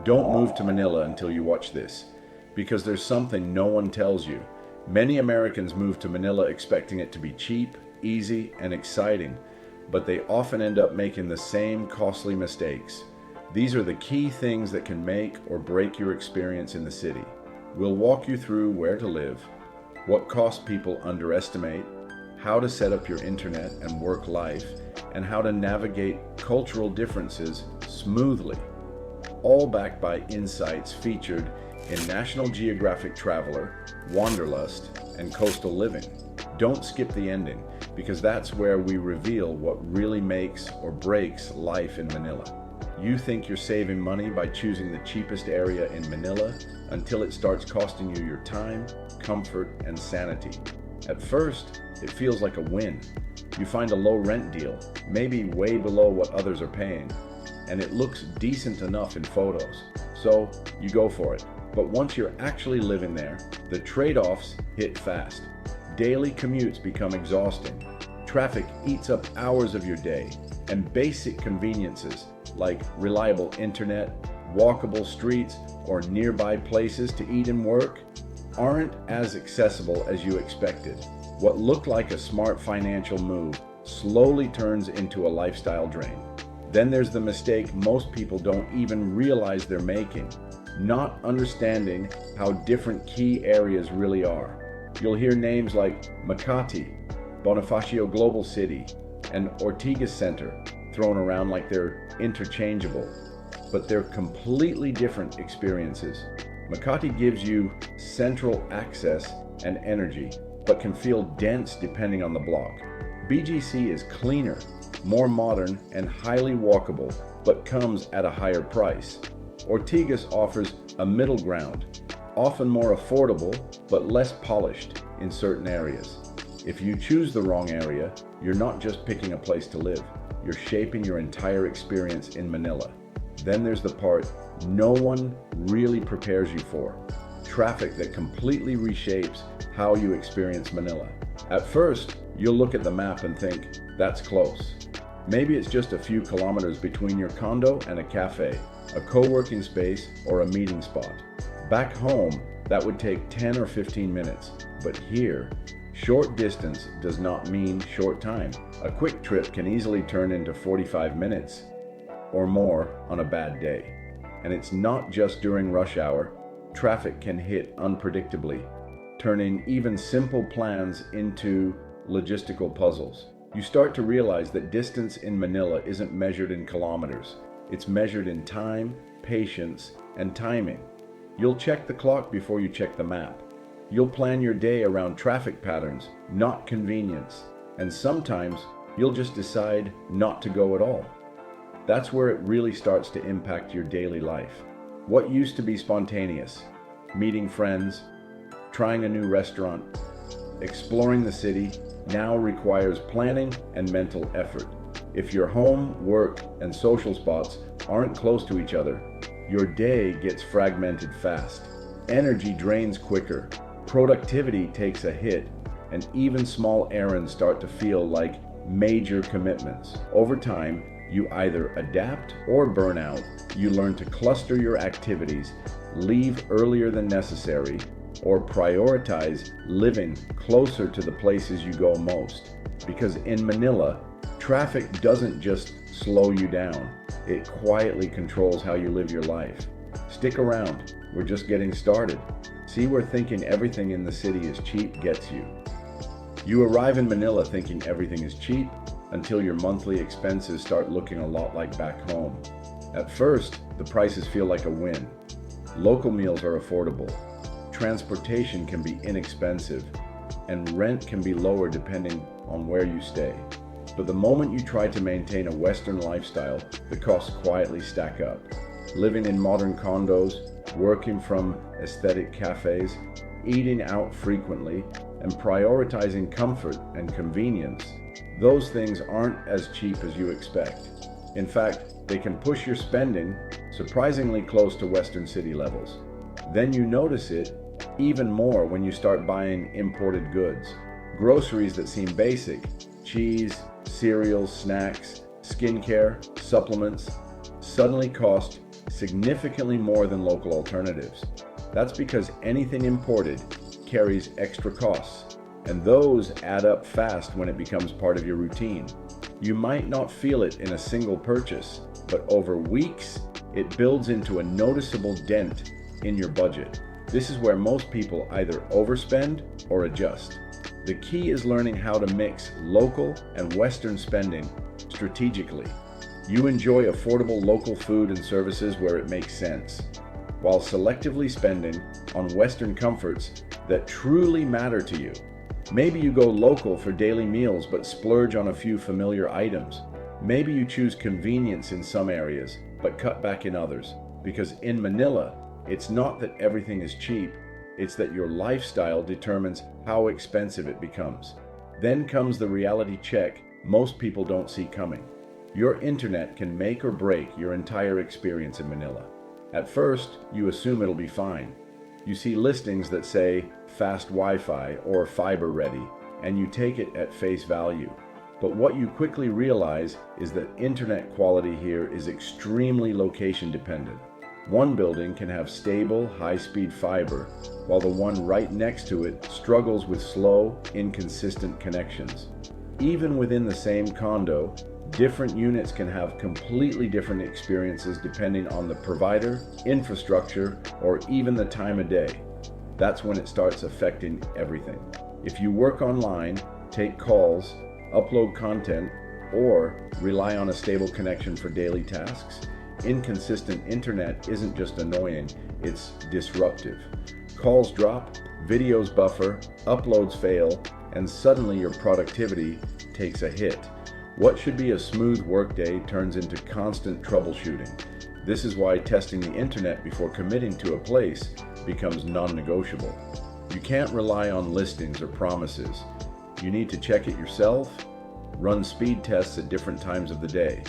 Don't move to Manila until you watch this, because there's something no one tells you. Many Americans move to Manila expecting it to be cheap, easy, and exciting, but they often end up making the same costly mistakes. These are the key things that can make or break your experience in the city. We'll walk you through where to live, what costs people underestimate, how to set up your internet and work life, and how to navigate cultural differences smoothly. All backed by insights featured in National Geographic Traveler, Wanderlust, and Coastal Living. Don't skip the ending, because that's where we reveal what really makes or breaks life in Manila. You think you're saving money by choosing the cheapest area in Manila until it starts costing you your time, comfort, and sanity. At first, it feels like a win. You find a low rent deal, maybe way below what others are paying, and it looks decent enough in photos, so you go for it. But once you're actually living there, the trade-offs hit fast. Daily commutes become exhausting. Traffic eats up hours of your day, and basic conveniences like reliable internet, walkable streets, or nearby places to eat and work aren't as accessible as you expected. What looked like a smart financial move slowly turns into a lifestyle drain. Then there's the mistake most people don't even realize they're making, not understanding how different key areas really are. You'll hear names like Makati, Bonifacio Global City, and Ortigas Center thrown around like they're interchangeable, but they're completely different experiences. Makati gives you central access and energy, but can feel dense depending on the block. BGC is cleaner, more modern, and highly walkable, but comes at a higher price. Ortigas offers a middle ground, often more affordable, but less polished in certain areas. If you choose the wrong area, you're not just picking a place to live, you're shaping your entire experience in Manila. Then there's the part no one really prepares you for: traffic that completely reshapes how you experience Manila. At first, you'll look at the map and think, that's close. Maybe it's just a few kilometers between your condo and a cafe, a co-working space, or a meeting spot. Back home, that would take 10 or 15 minutes. But here, short distance does not mean short time. A quick trip can easily turn into 45 minutes or more on a bad day. And it's not just during rush hour. Traffic can hit unpredictably, turning even simple plans into logistical puzzles. You start to realize that distance in Manila isn't measured in kilometers. It's measured in time, patience, and timing. You'll check the clock before you check the map. You'll plan your day around traffic patterns, not convenience. And sometimes you'll just decide not to go at all. That's where it really starts to impact your daily life. What used to be spontaneous, meeting friends, trying a new restaurant, exploring the city, now requires planning and mental effort. If your home, work, and social spots aren't close to each other, your day gets fragmented fast. Energy drains quicker, productivity takes a hit, and even small errands start to feel like major commitments. Over time, you either adapt or burn out. You learn to cluster your activities, leave earlier than necessary, or prioritize living closer to the places you go most. Because in Manila, traffic doesn't just slow you down, it quietly controls how you live your life. Stick around, we're just getting started. See where thinking everything in the city is cheap gets you. You arrive in Manila thinking everything is cheap until your monthly expenses start looking a lot like back home. At first, the prices feel like a win. Local meals are affordable. Transportation can be inexpensive, and rent can be lower depending on where you stay. But the moment you try to maintain a Western lifestyle, the costs quietly stack up. Living in modern condos, working from aesthetic cafes, eating out frequently, and prioritizing comfort and convenience, those things aren't as cheap as you expect. In fact, they can push your spending surprisingly close to Western city levels. Then you notice it even more when you start buying imported goods. Groceries that seem basic, cheese, cereals, snacks, skincare, supplements, suddenly cost significantly more than local alternatives. That's because anything imported carries extra costs, and those add up fast when it becomes part of your routine. You might not feel it in a single purchase, but over weeks, it builds into a noticeable dent in your budget. This is where most people either overspend or adjust. The key is learning how to mix local and Western spending strategically. You enjoy affordable local food and services where it makes sense, while selectively spending on Western comforts that truly matter to you. Maybe you go local for daily meals but splurge on a few familiar items. Maybe you choose convenience in some areas but cut back in others, because in Manila, it's not that everything is cheap, it's that your lifestyle determines how expensive it becomes. Then comes the reality check most people don't see coming. Your internet can make or break your entire experience in Manila. At first, you assume it'll be fine. You see listings that say fast Wi-Fi or fiber ready, and you take it at face value. But what you quickly realize is that internet quality here is extremely location dependent. One building can have stable, high-speed fiber, while the one right next to it struggles with slow, inconsistent connections. Even within the same condo, different units can have completely different experiences depending on the provider, infrastructure, or even the time of day. That's when it starts affecting everything. If you work online, take calls, upload content, or rely on a stable connection for daily tasks, inconsistent internet isn't just annoying, it's disruptive. Calls drop, videos buffer, uploads fail, and suddenly your productivity takes a hit. What should be a smooth workday turns into constant troubleshooting. This is why testing the internet before committing to a place becomes non-negotiable. You can't rely on listings or promises. You need to check it yourself, run speed tests at different times of the day,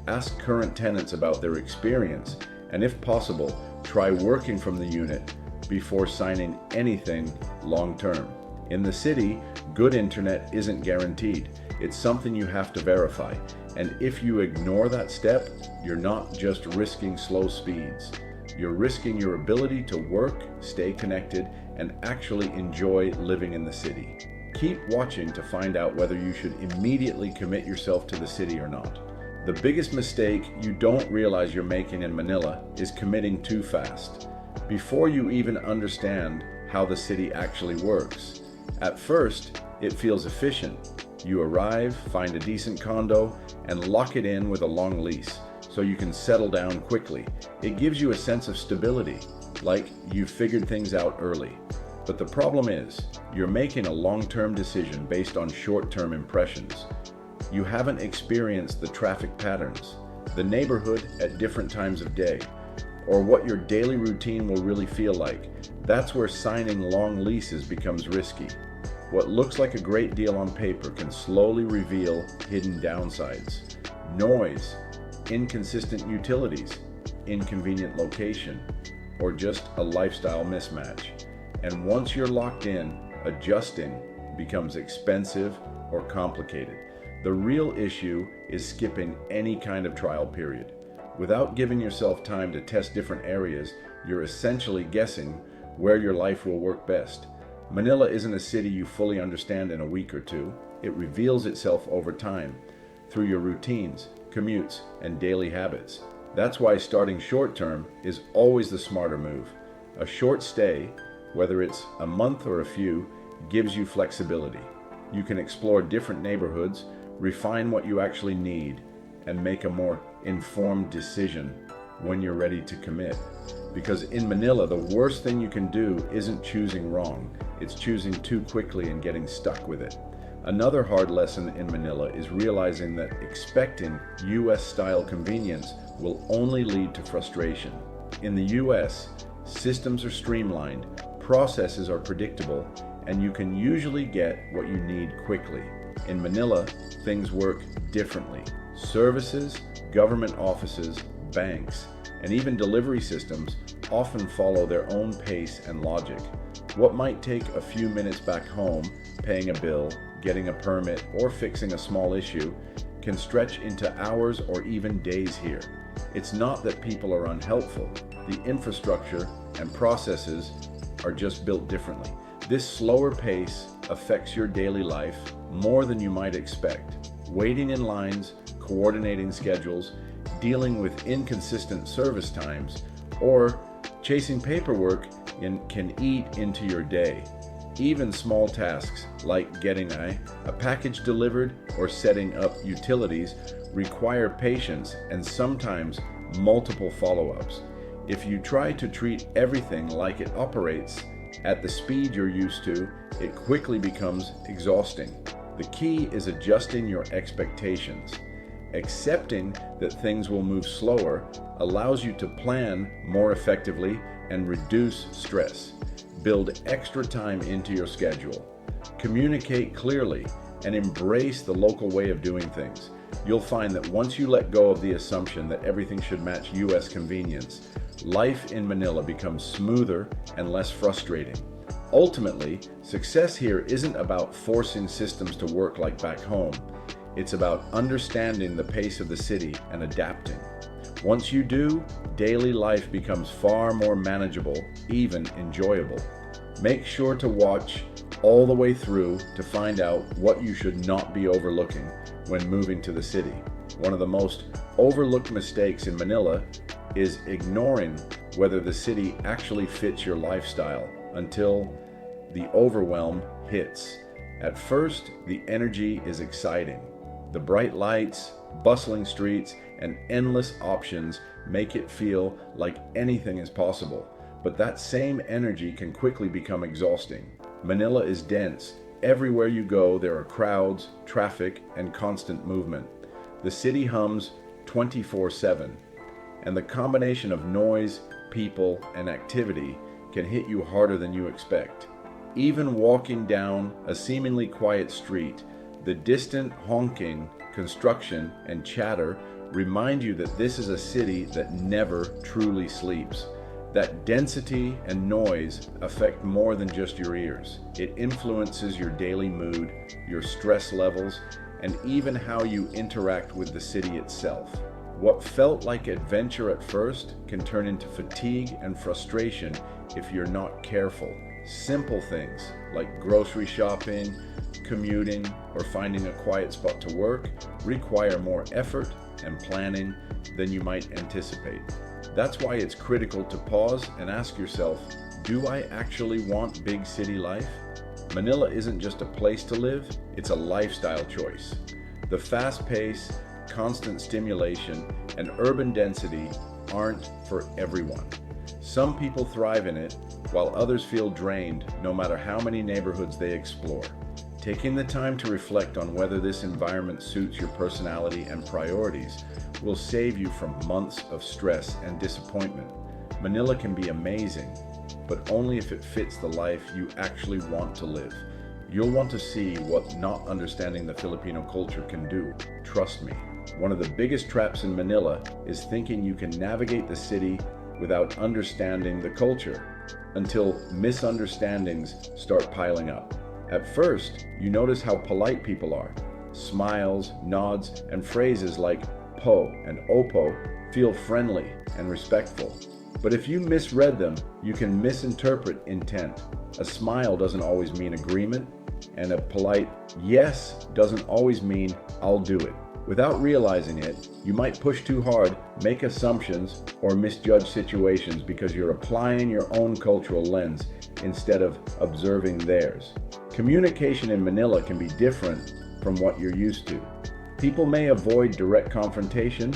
ask current tenants about their experience, and if possible, try working from the unit before signing anything long-term. In the city, good internet isn't guaranteed. It's something you have to verify. And if you ignore that step, you're not just risking slow speeds. You're risking your ability to work, stay connected, and actually enjoy living in the city. Keep watching to find out whether you should immediately commit yourself to the city or not. The biggest mistake you don't realize you're making in Manila is committing too fast, before you even understand how the city actually works. At first, it feels efficient. You arrive, find a decent condo, and lock it in with a long lease, so you can settle down quickly. It gives you a sense of stability, like you've figured things out early. But the problem is, you're making a long-term decision based on short-term impressions. You haven't experienced the traffic patterns, the neighborhood at different times of day, or what your daily routine will really feel like. That's where signing long leases becomes risky. What looks like a great deal on paper can slowly reveal hidden downsides. Noise, inconsistent utilities, inconvenient location, or just a lifestyle mismatch. And once you're locked in, adjusting becomes expensive or complicated. The real issue is skipping any kind of trial period. Without giving yourself time to test different areas, you're essentially guessing where your life will work best. Manila isn't a city you fully understand in a week or two. It reveals itself over time, through your routines, commutes, and daily habits. That's why starting short-term is always the smarter move. A short stay, whether it's a month or a few, gives you flexibility. You can explore different neighborhoods, refine what you actually need, and make a more informed decision when you're ready to commit. Because in Manila, the worst thing you can do isn't choosing wrong, it's choosing too quickly and getting stuck with it. Another hard lesson in Manila is realizing that expecting US-style convenience will only lead to frustration. In the US, systems are streamlined, processes are predictable, and you can usually get what you need quickly. In Manila, things work differently. Services, government offices, banks, and even delivery systems often follow their own pace and logic. What might take a few minutes back home, paying a bill, getting a permit, or fixing a small issue, can stretch into hours or even days here. It's not that people are unhelpful. The infrastructure and processes are just built differently. This slower pace affects your daily life more than you might expect. Waiting in lines, coordinating schedules, dealing with inconsistent service times, or chasing paperwork can eat into your day. Even small tasks like getting a package delivered or setting up utilities require patience and sometimes multiple follow-ups. If you try to treat everything like it operates at the speed you're used to, it quickly becomes exhausting. The key is adjusting your expectations. Accepting that things will move slower allows you to plan more effectively and reduce stress. Build extra time into your schedule. Communicate clearly and embrace the local way of doing things. You'll find that once you let go of the assumption that everything should match US convenience, life in Manila becomes smoother and less frustrating. Ultimately, success here isn't about forcing systems to work like back home. It's about understanding the pace of the city and adapting. Once you do, daily life becomes far more manageable, even enjoyable. Make sure to watch all the way through to find out what you should not be overlooking when moving to the city. One of the most overlooked mistakes in Manila is ignoring whether the city actually fits your lifestyle until the overwhelm hits. At first, the energy is exciting. The bright lights, bustling streets, and endless options make it feel like anything is possible. But that same energy can quickly become exhausting. Manila is dense. Everywhere you go, there are crowds, traffic, and constant movement. The city hums 24/7, and the combination of noise, people, and activity can hit you harder than you expect. Even walking down a seemingly quiet street, the distant honking, construction, and chatter remind you that this is a city that never truly sleeps. That density and noise affect more than just your ears. It influences your daily mood, your stress levels, and even how you interact with the city itself. What felt like adventure at first can turn into fatigue and frustration if you're not careful. Simple things like grocery shopping, commuting, or finding a quiet spot to work require more effort and planning than you might anticipate. That's why it's critical to pause and ask yourself, do I actually want big city life? Manila isn't just a place to live, it's a lifestyle choice. The fast pace, constant stimulation, and urban density aren't for everyone. Some people thrive in it, while others feel drained no matter how many neighborhoods they explore. Taking the time to reflect on whether this environment suits your personality and priorities will save you from months of stress and disappointment. Manila can be amazing, but only if it fits the life you actually want to live. You'll want to see what not understanding the Filipino culture can do. Trust me. One of the biggest traps in Manila is thinking you can navigate the city without understanding the culture, until misunderstandings start piling up. At first, you notice how polite people are. Smiles, nods, and phrases like po and opo feel friendly and respectful. But if you misread them, you can misinterpret intent. A smile doesn't always mean agreement, and a polite yes doesn't always mean I'll do it. Without realizing it, you might push too hard, make assumptions, or misjudge situations because you're applying your own cultural lens instead of observing theirs. Communication in Manila can be different from what you're used to. People may avoid direct confrontation,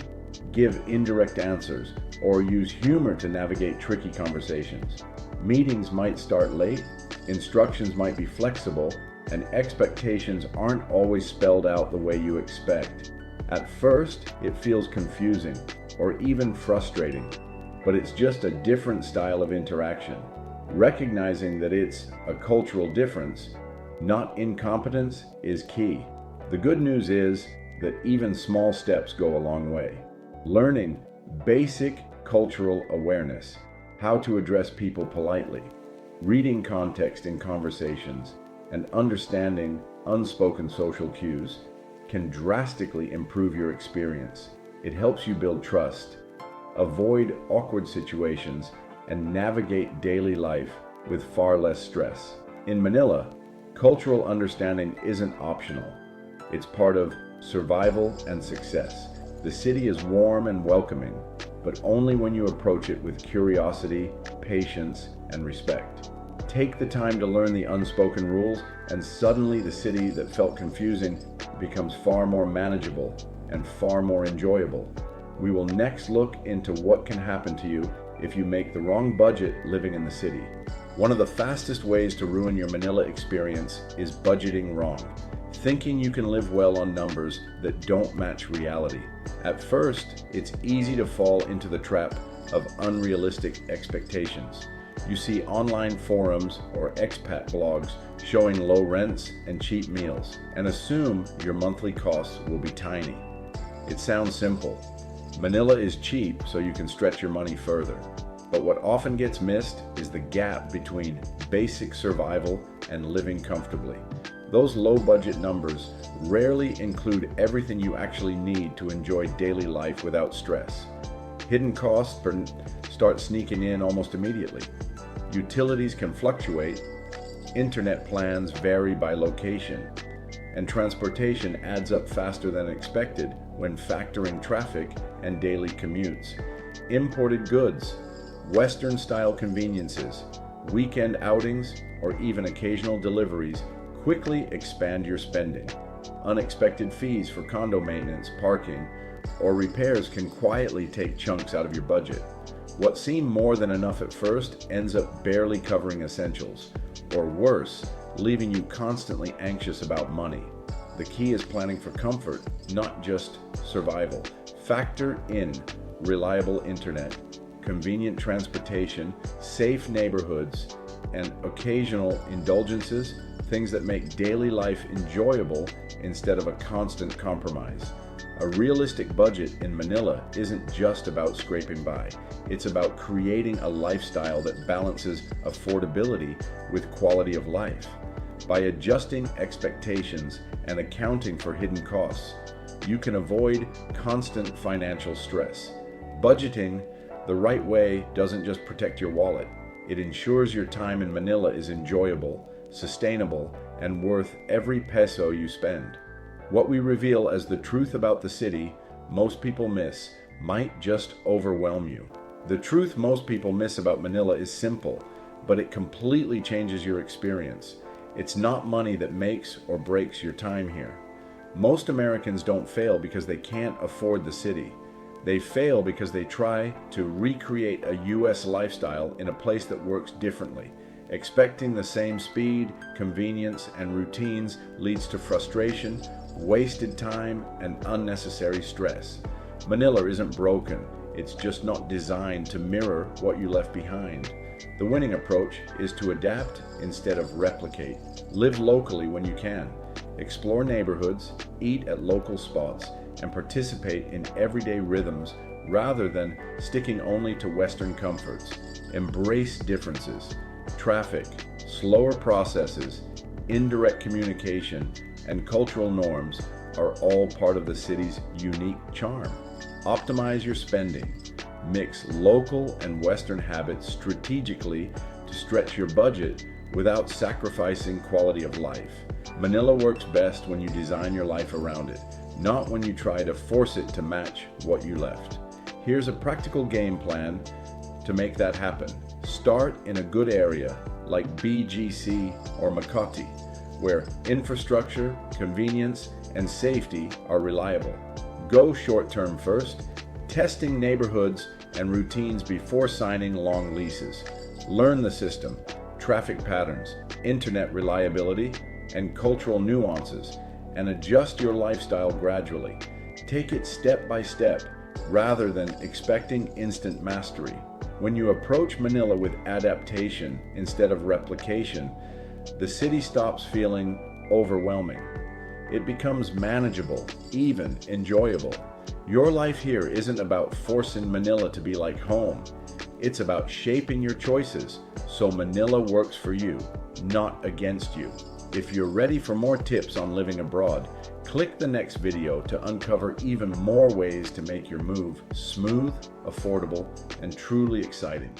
give indirect answers, or use humor to navigate tricky conversations. Meetings might start late, instructions might be flexible, and expectations aren't always spelled out the way you expect. At first, it feels confusing or even frustrating, but it's just a different style of interaction. Recognizing that it's a cultural difference, not incompetence, is key. The good news is that even small steps go a long way. Learning basic cultural awareness, how to address people politely, reading context in conversations, and understanding unspoken social cues can drastically improve your experience. It helps you build trust, avoid awkward situations, and navigate daily life with far less stress. In Manila, cultural understanding isn't optional. It's part of survival and success. The city is warm and welcoming, but only when you approach it with curiosity, patience, and respect. Take the time to learn the unspoken rules, and suddenly the city that felt confusing becomes far more manageable and far more enjoyable. We will next look into what can happen to you if you make the wrong budget living in the city. One of the fastest ways to ruin your Manila experience is budgeting wrong, thinking you can live well on numbers that don't match reality. At first, it's easy to fall into the trap of unrealistic expectations. You see online forums or expat blogs showing low rents and cheap meals, and assume your monthly costs will be tiny. It sounds simple. Manila is cheap, so you can stretch your money further. But what often gets missed is the gap between basic survival and living comfortably. Those low-budget numbers rarely include everything you actually need to enjoy daily life without stress. Hidden costs start sneaking in almost immediately. Utilities can fluctuate, internet plans vary by location, and transportation adds up faster than expected when factoring traffic and daily commutes. Imported goods, Western-style conveniences, weekend outings, or even occasional deliveries quickly expand your spending. Unexpected fees for condo maintenance, parking, or repairs can quietly take chunks out of your budget. What seemed more than enough at first ends up barely covering essentials, or worse, leaving you constantly anxious about money. The key is planning for comfort, not just survival. Factor in reliable internet, convenient transportation, safe neighborhoods, and occasional indulgences, things that make daily life enjoyable instead of a constant compromise. A realistic budget in Manila isn't just about scraping by. It's about creating a lifestyle that balances affordability with quality of life. By adjusting expectations and accounting for hidden costs, you can avoid constant financial stress. Budgeting the right way doesn't just protect your wallet. It ensures your time in Manila is enjoyable, sustainable, and worth every peso you spend. What we reveal as the truth about the city most people miss might just overwhelm you. The truth most people miss about Manila is simple, but it completely changes your experience. It's not money that makes or breaks your time here. Most Americans don't fail because they can't afford the city. They fail because they try to recreate a US lifestyle in a place that works differently. Expecting the same speed, convenience, and routines leads to frustration, wasted time, and unnecessary stress. Manila isn't broken, it's just not designed to mirror what you left behind. The winning approach is to adapt instead of replicate. Live locally when you can. Explore neighborhoods, eat at local spots, and participate in everyday rhythms rather than sticking only to Western comforts. Embrace differences. Traffic, slower processes, indirect communication, and cultural norms are all part of the city's unique charm. Optimize your spending. Mix local and Western habits strategically to stretch your budget without sacrificing quality of life. Manila works best when you design your life around it, not when you try to force it to match what you left. Here's a practical game plan to make that happen. Start in a good area like BGC or Makati, where infrastructure, convenience, and safety are reliable. Go short-term first, testing neighborhoods and routines before signing long leases. Learn the system, traffic patterns, internet reliability, and cultural nuances, and adjust your lifestyle gradually. Take it step by step rather than expecting instant mastery. When you approach Manila with adaptation instead of replication, the city stops feeling overwhelming. It becomes manageable, even enjoyable. Your life here isn't about forcing Manila to be like home. It's about shaping your choices so Manila works for you, not against you. If you're ready for more tips on living abroad, Click the next video to uncover even more ways to make your move smooth, affordable, and truly exciting.